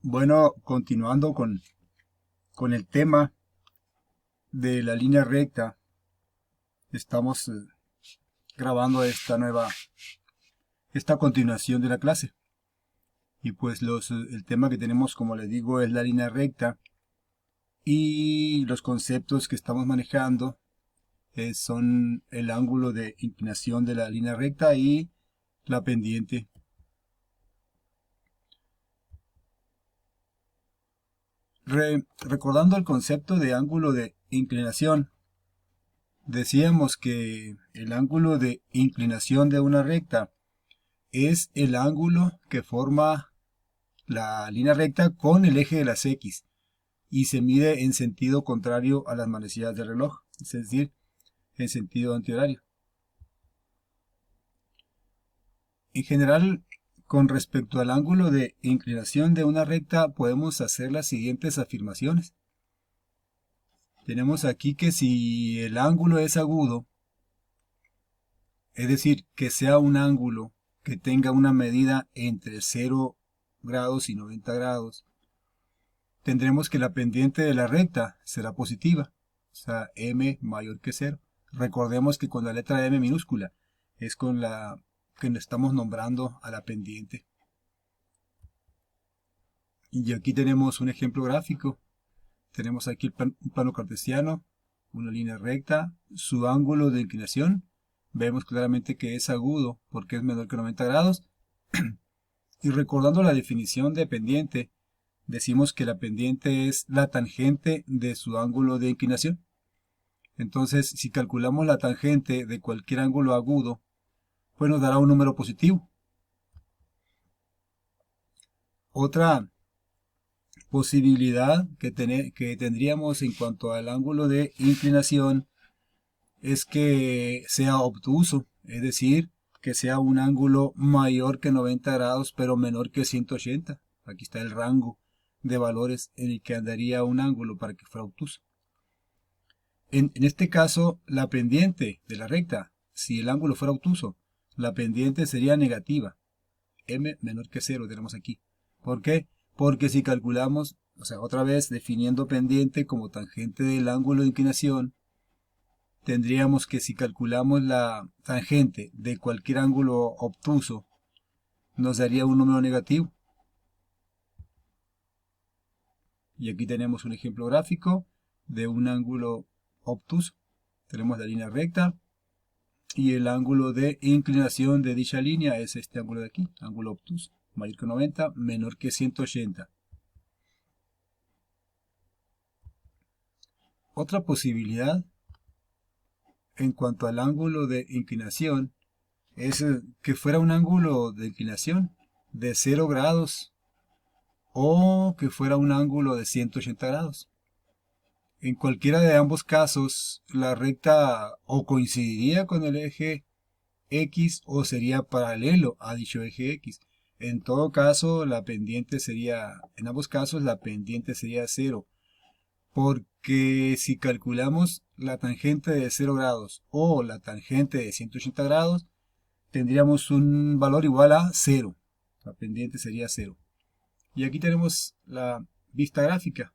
Bueno, continuando con el tema de la línea recta, estamos grabando esta continuación de la clase. Y pues el tema que tenemos, como les digo, es la línea recta. Y los conceptos que estamos manejando son el ángulo de inclinación de la línea recta y la pendiente. Recordando el concepto de ángulo de inclinación, decíamos que el ángulo de inclinación de una recta es el ángulo que forma la línea recta con el eje de las X y se mide en sentido contrario a las manecillas del reloj, es decir, en sentido antihorario. En general, con respecto al ángulo de inclinación de una recta, podemos hacer las siguientes afirmaciones. Tenemos aquí que si el ángulo es agudo, es decir, que sea un ángulo que tenga una medida entre 0 grados y 90 grados, tendremos que la pendiente de la recta será positiva, o sea, m mayor que 0. Recordemos que con la letra m minúscula es con la que estamos nombrando a la pendiente. Y aquí tenemos un ejemplo gráfico. Tenemos aquí un plano cartesiano, una línea recta, su ángulo de inclinación. Vemos claramente que es agudo porque es menor que 90 grados. Y recordando la definición de pendiente, decimos que la pendiente es la tangente de su ángulo de inclinación. Entonces, si calculamos la tangente de cualquier ángulo agudo, pues nos dará un número positivo. Otra posibilidad que tendríamos en cuanto al ángulo de inclinación es que sea obtuso, es decir, que sea un ángulo mayor que 90 grados pero menor que 180. Aquí está el rango de valores en el que andaría un ángulo para que fuera obtuso. En este caso, la pendiente de la recta, si el ángulo fuera obtuso, la pendiente sería negativa. M menor que 0 tenemos aquí. ¿Por qué? Porque si calculamos, o sea, otra vez definiendo pendiente como tangente del ángulo de inclinación, tendríamos que si calculamos la tangente de cualquier ángulo obtuso, nos daría un número negativo. Y aquí tenemos un ejemplo gráfico de un ángulo obtuso. Tenemos la línea recta y el ángulo de inclinación de dicha línea es este ángulo de aquí, ángulo obtuso, mayor que 90, menor que 180. Otra posibilidad en cuanto al ángulo de inclinación es que fuera un ángulo de inclinación de 0 grados o que fuera un ángulo de 180 grados. En cualquiera de ambos casos, la recta o coincidiría con el eje X o sería paralelo a dicho eje X. En todo caso, en ambos casos, la pendiente sería 0. Porque si calculamos la tangente de 0 grados o la tangente de 180 grados, tendríamos un valor igual a 0. La pendiente sería 0. Y aquí tenemos la vista gráfica.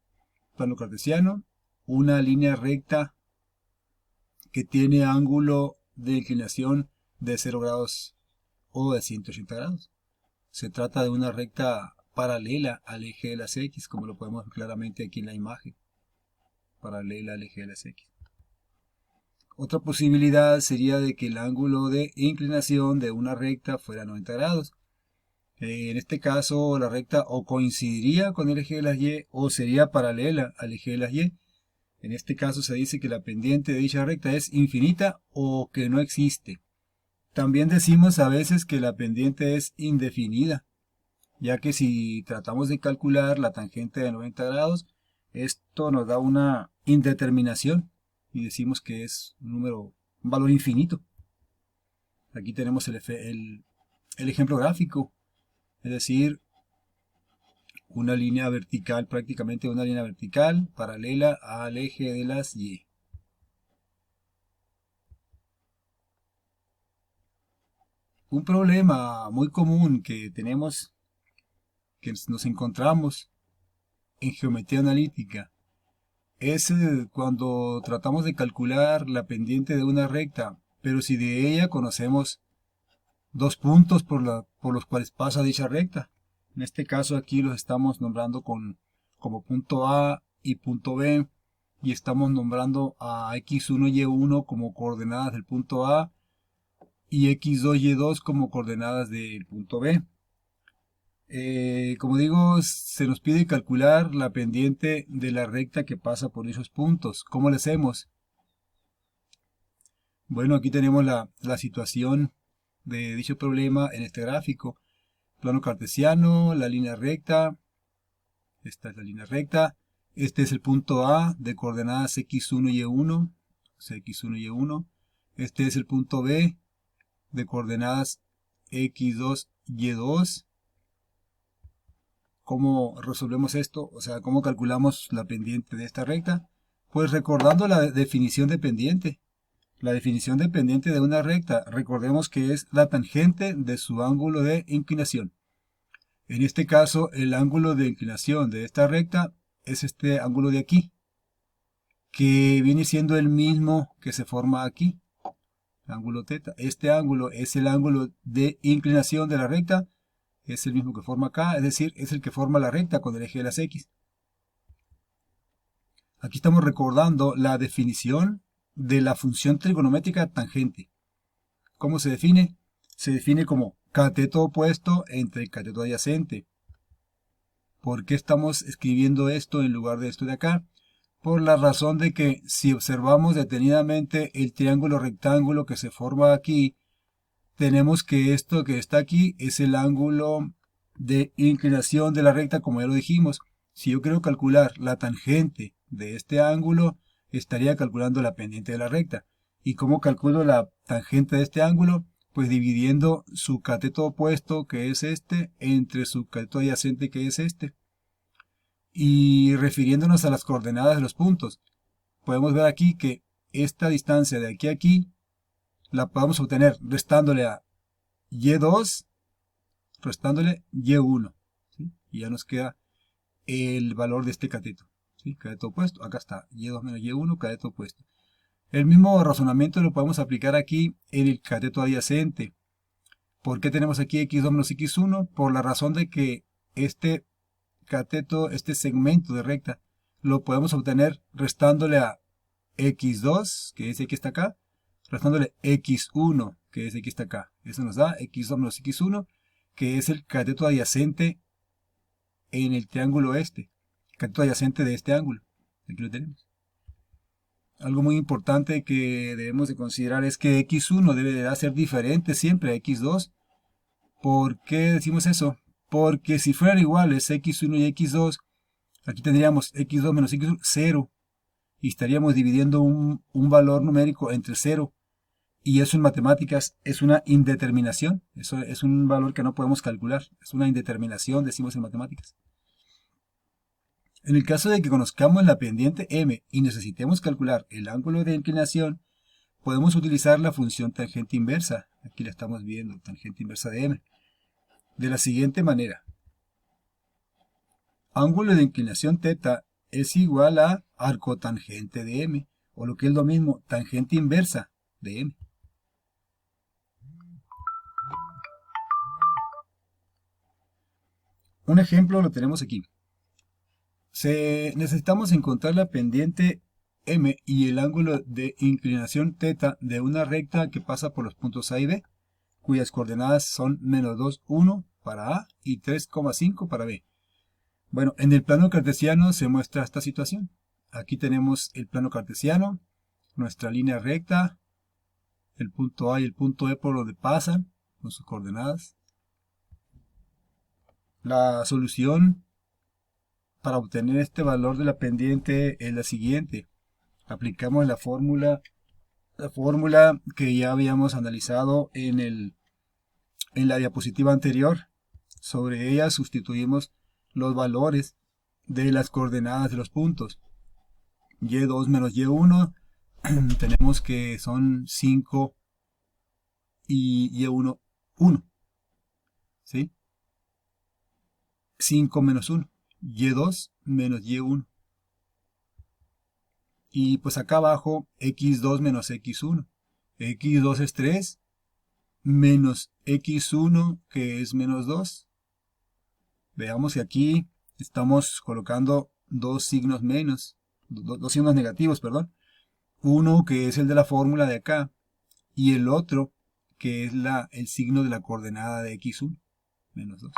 Plano cartesiano, una línea recta que tiene ángulo de inclinación de 0 grados o de 180 grados. Se trata de una recta paralela al eje de las X, como lo podemos ver claramente aquí en la imagen. Paralela al eje de las X. Otra posibilidad sería de que el ángulo de inclinación de una recta fuera 90 grados. En este caso, la recta o coincidiría con el eje de las Y o sería paralela al eje de las Y. En este caso se dice que la pendiente de dicha recta es infinita o que no existe. También decimos a veces que la pendiente es indefinida, ya que si tratamos de calcular la tangente de 90 grados, esto nos da una indeterminación y decimos que es un valor infinito. Aquí tenemos el ejemplo gráfico, es decir, una línea vertical, prácticamente una línea vertical paralela al eje de las Y. Un problema muy común que tenemos, que nos encontramos en geometría analítica es cuando tratamos de calcular la pendiente de una recta, pero si de ella conocemos dos puntos por los cuales pasa dicha recta. En este caso aquí los estamos nombrando como punto A y punto B, y estamos nombrando a x1 y y1 como coordenadas del punto A y x2 y y2 como coordenadas del punto B. Como digo, se nos pide calcular la pendiente de la recta que pasa por esos puntos. ¿Cómo lo hacemos? Bueno, aquí tenemos la situación de dicho problema en este gráfico. Plano cartesiano, la línea recta, esta es la línea recta, este es el punto A de coordenadas x1 y y1, o sea, x1 y y1, este es el punto B de coordenadas x2 y y2. ¿Cómo resolvemos esto? O sea, ¿cómo calculamos la pendiente de esta recta? Pues recordando la definición de pendiente. La definición de pendiente de una recta, recordemos que es la tangente de su ángulo de inclinación. En este caso, el ángulo de inclinación de esta recta es este ángulo de aquí, que viene siendo el mismo que se forma aquí, el ángulo θ. Este ángulo es el ángulo de inclinación de la recta, es el mismo que forma acá, es decir, es el que forma la recta con el eje de las X. Aquí estamos recordando la definición de la función trigonométrica tangente. ¿Cómo se define? Se define como cateto opuesto entre cateto adyacente. ¿Por qué estamos escribiendo esto en lugar de esto de acá? Por la razón de que si observamos detenidamente el triángulo rectángulo que se forma aquí, tenemos que esto que está aquí es el ángulo de inclinación de la recta, como ya lo dijimos. Si yo quiero calcular la tangente de este ángulo, estaría calculando la pendiente de la recta. ¿Y cómo calculo la tangente de este ángulo? Pues dividiendo su cateto opuesto, que es este, entre su cateto adyacente, que es este. Y refiriéndonos a las coordenadas de los puntos, podemos ver aquí que esta distancia de aquí a aquí la podemos obtener restándole a y2, restándole y1, ¿sí? Y ya nos queda el valor de este cateto, ¿sí? Cateto opuesto, acá está, y2 menos y1, cateto opuesto. El mismo razonamiento lo podemos aplicar aquí en el cateto adyacente. ¿Por qué tenemos aquí x2 menos x1? Por la razón de que este cateto, este segmento de recta, lo podemos obtener restándole a x2, que es el que está acá, restándole x1, que es el que está acá. Eso nos da x2 menos x1, que es el cateto adyacente en el triángulo este, cateto adyacente de este ángulo. Aquí lo tenemos. Algo muy importante que debemos de considerar es que x1 debe de ser diferente siempre a x2. ¿Por qué decimos eso? Porque si fueran iguales x1 y x2, aquí tendríamos x2 menos x1, 0. Y estaríamos dividiendo un valor numérico entre 0. Y eso en matemáticas es una indeterminación. Eso es un valor que no podemos calcular. Es una indeterminación, decimos en matemáticas. En el caso de que conozcamos la pendiente m y necesitemos calcular el ángulo de inclinación, podemos utilizar la función tangente inversa. Aquí la estamos viendo, tangente inversa de m. De la siguiente manera. Ángulo de inclinación θ es igual a arcotangente de m, o lo que es lo mismo, tangente inversa de m. Un ejemplo lo tenemos aquí. Necesitamos encontrar la pendiente m y el ángulo de inclinación θ de una recta que pasa por los puntos A y B, cuyas coordenadas son menos 2, 1 para A y 3,5 para B. Bueno, en el plano cartesiano se muestra esta situación. Aquí tenemos el plano cartesiano, nuestra línea recta, el punto A y el punto E por donde pasan, con sus coordenadas. La solución para obtener este valor de la pendiente es la siguiente. Aplicamos la fórmula que ya habíamos analizado en la diapositiva anterior. Sobre ella sustituimos los valores de las coordenadas de los puntos. y2 menos y1 tenemos que son 5 y y1, 1. ¿Sí? 5 menos 1. y2 menos y1. Y pues acá abajo x2 menos x1. x2 es 3 menos x1 que es menos 2. Veamos que aquí estamos colocando dos signos menos, dos signos negativos, perdón. Uno que es el de la fórmula de acá y el otro que es el signo de la coordenada de x1 menos 2.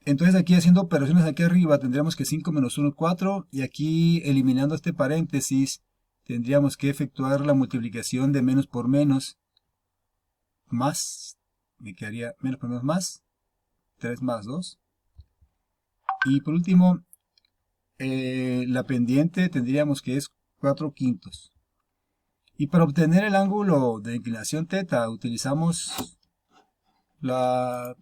Entonces aquí haciendo operaciones aquí arriba tendríamos que 5 menos 1 es 4 y aquí eliminando este paréntesis tendríamos que efectuar la multiplicación de menos por menos más, me quedaría menos por menos más, 3 más 2. Y por último, la pendiente tendríamos que es 4 quintos. Y para obtener el ángulo de inclinación θ utilizamos la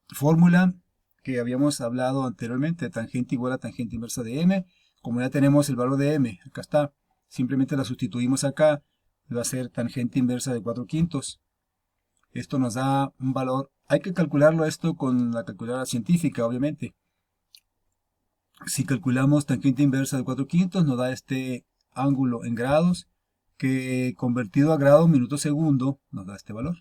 fórmula que habíamos hablado anteriormente, tangente igual a tangente inversa de m. Como ya tenemos el valor de m, acá está, simplemente la sustituimos acá, va a ser tangente inversa de 4 quintos. Esto nos da un valor, hay que calcularlo esto con la calculadora científica, obviamente. Si calculamos tangente inversa de 4 quintos, nos da este ángulo en grados, que convertido a grado minuto segundo, nos da este valor.